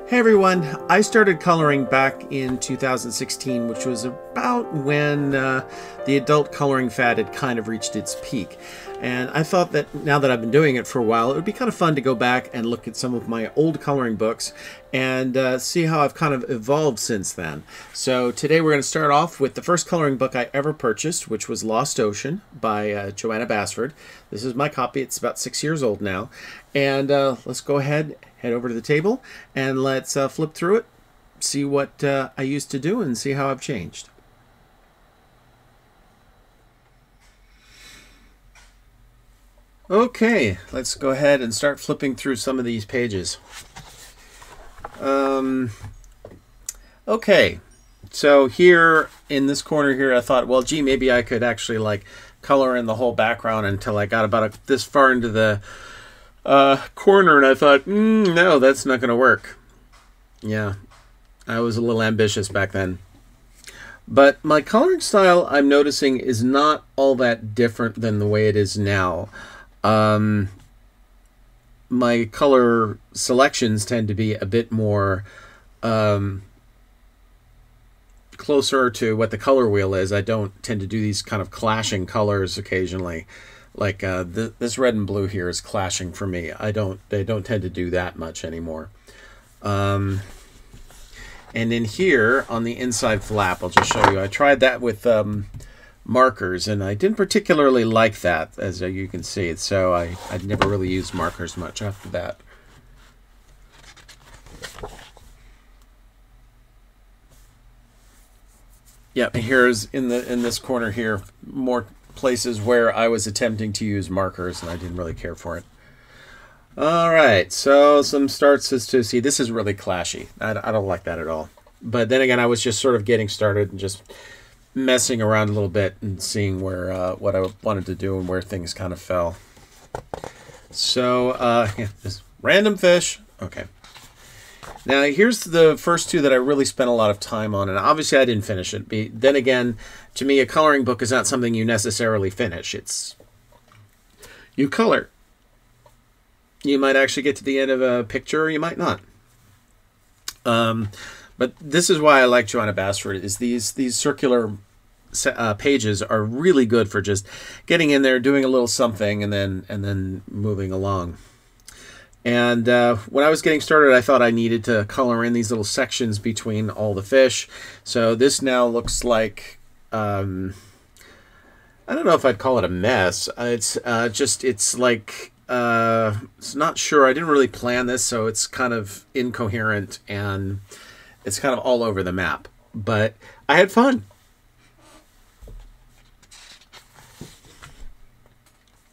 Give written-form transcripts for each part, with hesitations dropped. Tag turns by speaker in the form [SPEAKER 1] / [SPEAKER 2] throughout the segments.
[SPEAKER 1] Hey everyone, I started coloring back in 2016, which was about when the adult coloring fad had kind of reached its peak. And I thought that now that I've been doing it for a while, it would be kind of fun to go back and look at some of my old coloring books and see how I've kind of evolved since then. So today we're going to start off with the first coloring book I ever purchased, which was Lost Ocean by Joanna Basford. This is my copy. It's about 6 years old now. And let's go ahead, head over to the table, and let's flip through it, see what I used to do, and see how I've changed. Okay, let's go ahead and start flipping through some of these pages. Okay, so here in this corner here, I thought, well, gee, maybe I could actually like color in the whole background until I got about this far into the corner, and I thought, no, that's not going to work. Yeah, I was a little ambitious back then. But my coloring style, I'm noticing, is not all that different than the way it is now. My color selections tend to be a bit more closer to what the color wheel is. I don't tend to do these kind of clashing colors occasionally. Like this red and blue here is clashing for me. They don't tend to do that much anymore. And in here on the inside flap, I'll just show you. I tried that with markers, and I didn't particularly like that, as you can see. So I'd never really used markers much after that. Yeah, here's in this corner here more places where I was attempting to use markers, and I didn't really care for it. All right, so some starts as to see. This is really clashy. I don't like that at all. But then again, I was just sort of getting started and just messing around a little bit and seeing where what I wanted to do and where things kind of fell. So yeah, this random fish. Okay. Now here's the first two that I really spent a lot of time on, and obviously I didn't finish it. Then again, to me, a coloring book is not something you necessarily finish. It's you color. You might actually get to the end of a picture, or you might not. But this is why I like Joanna Basford. Is these circular pages are really good for just getting in there, doing a little something, and then moving along. And when I was getting started, I thought I needed to color in these little sections between all the fish. So this now looks like, I don't know if I'd call it a mess. It's like, it's not sure. I didn't really plan this, so it's kind of incoherent and it's kind of all over the map. But I had fun.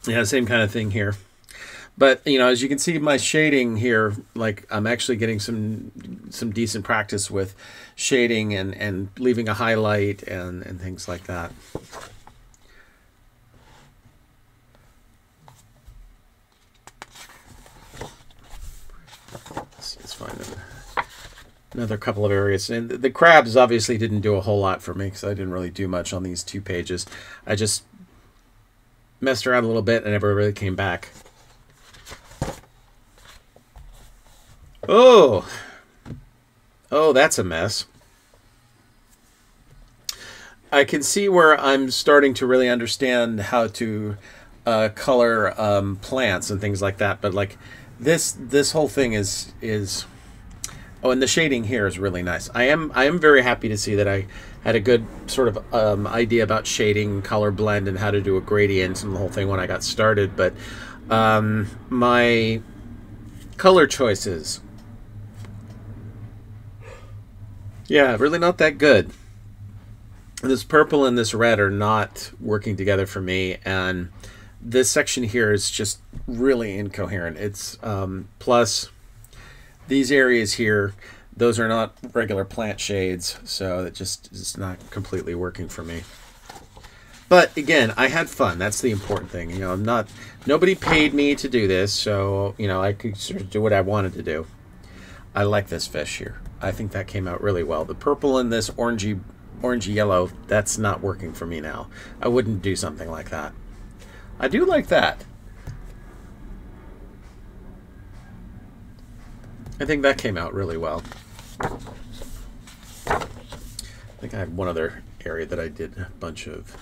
[SPEAKER 1] Yeah, same kind of thing here. But, you know, as you can see, my shading here, like I'm actually getting some decent practice with shading and leaving a highlight and things like that. Let's find another couple of areas. And the crabs obviously didn't do a whole lot for me because I didn't really do much on these two pages. I just messed around a little bit and never really came back. Oh, that's a mess. I can see where I'm starting to really understand how to color plants and things like that. But like this whole thing is oh, and the shading here is really nice. I am very happy to see that I had a good sort of idea about shading, color blend, and how to do a gradient and the whole thing when I got started. But my color choices, yeah, really not that good. This purple and this red are not working together for me, and this section here is just really incoherent. It's plus these areas here, those are not regular plant shades, so it just is not completely working for me. But again, I had fun. That's the important thing. You know, nobody paid me to do this, so you know, I could sort of do what I wanted to do. I like this fish here. I think that came out really well. The purple and this orangey yellow, that's not working for me now. I wouldn't do something like that. I do like that. I think that came out really well. I think I had one other area that I did a bunch of.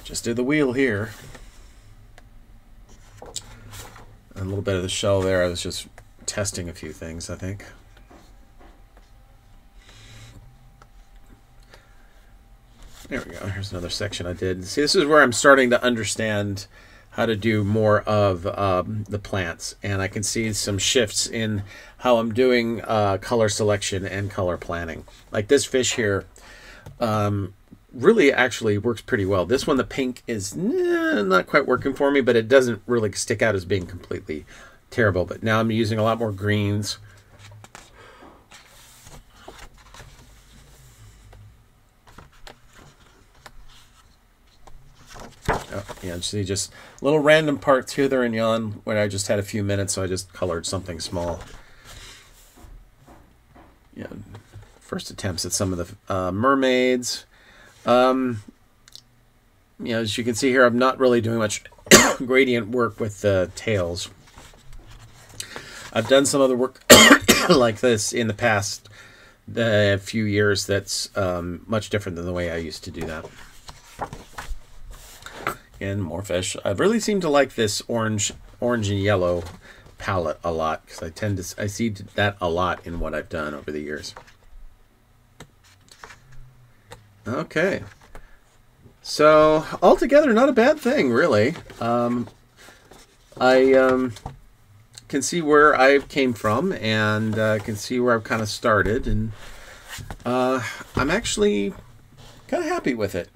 [SPEAKER 1] Just did the wheel here. A little bit of the shell there. I was just testing a few things, I think. There we go. Here's another section I did. See, this is where I'm starting to understand how to do more of the plants, and I can see some shifts in how I'm doing color selection and color planning. Like this fish here really actually works pretty well. This one, the pink, is not quite working for me, but it doesn't really stick out as being completely terrible. But now I'm using a lot more greens. Oh, yeah, see just little random parts hither and yon when I just had a few minutes, so I just colored something small. Yeah, first attempts at some of the mermaids. You know, as you can see here, I'm not really doing much gradient work with the tails. I've done some other work like this in the past few years that's much different than the way I used to do that. And more fish. I really seem to like this orange and yellow palette a lot, because I see that a lot in what I've done over the years. Okay, so altogether, not a bad thing, really. I can see where I came from, and can see where I've kind of started, and I'm actually kind of happy with it.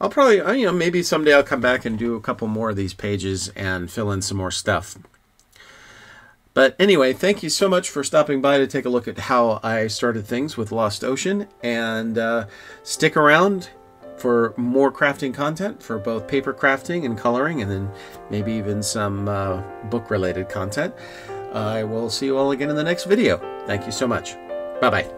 [SPEAKER 1] I'll probably, you know, maybe someday I'll come back and do a couple more of these pages and fill in some more stuff. But anyway, thank you so much for stopping by to take a look at how I started things with Lost Ocean. And stick around for more crafting content for both paper crafting and coloring, and then maybe even some book-related content. I will see you all again in the next video. Thank you so much. Bye-bye.